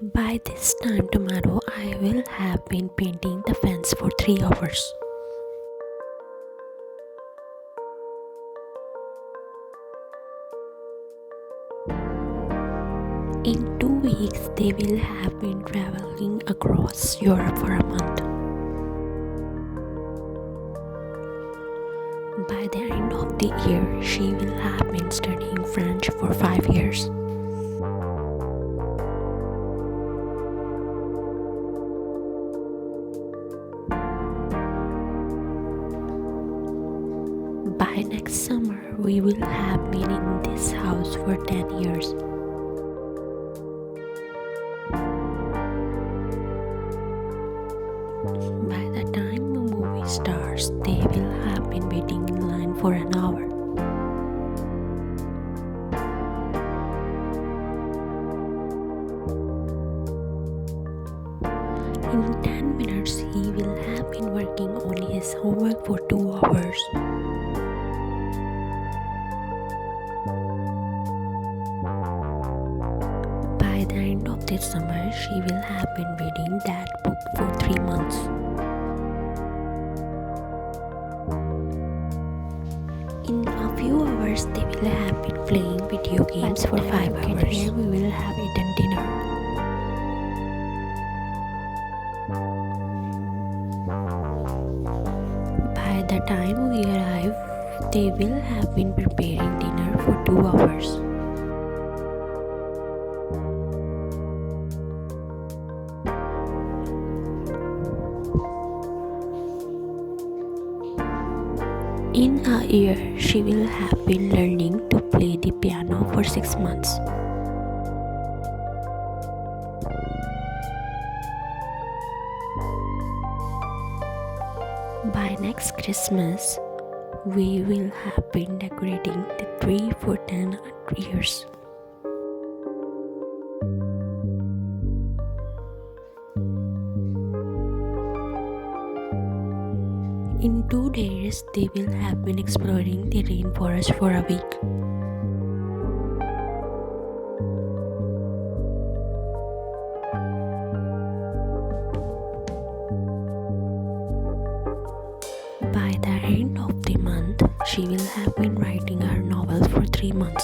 By this time tomorrow, I will have been painting the fence for 3 hours. In 2 weeks, they will have been traveling across Europe for a month. By the end of the year, she will have been studying French for 5 years. By next summer, we will have been in this house for 10 years. By the time the movie starts, they will have been waiting in line for an hour. In 10 minutes, he will have been working on his homework for 2 hours. By the end of this summer, she will have been reading that book for 3 months. In a few hours, they will have been playing video games for 5 hours. Here we will have eaten dinner. By the time we arrive, they will have been preparing dinner for 2 hours. In a year, she will have been learning to play the piano for 6 months. By next Christmas, we will have been decorating the tree for 10 years. In 2 days, they will have been exploring the rainforest for a week. By the end of the month, she will have been writing her novel for 3 months.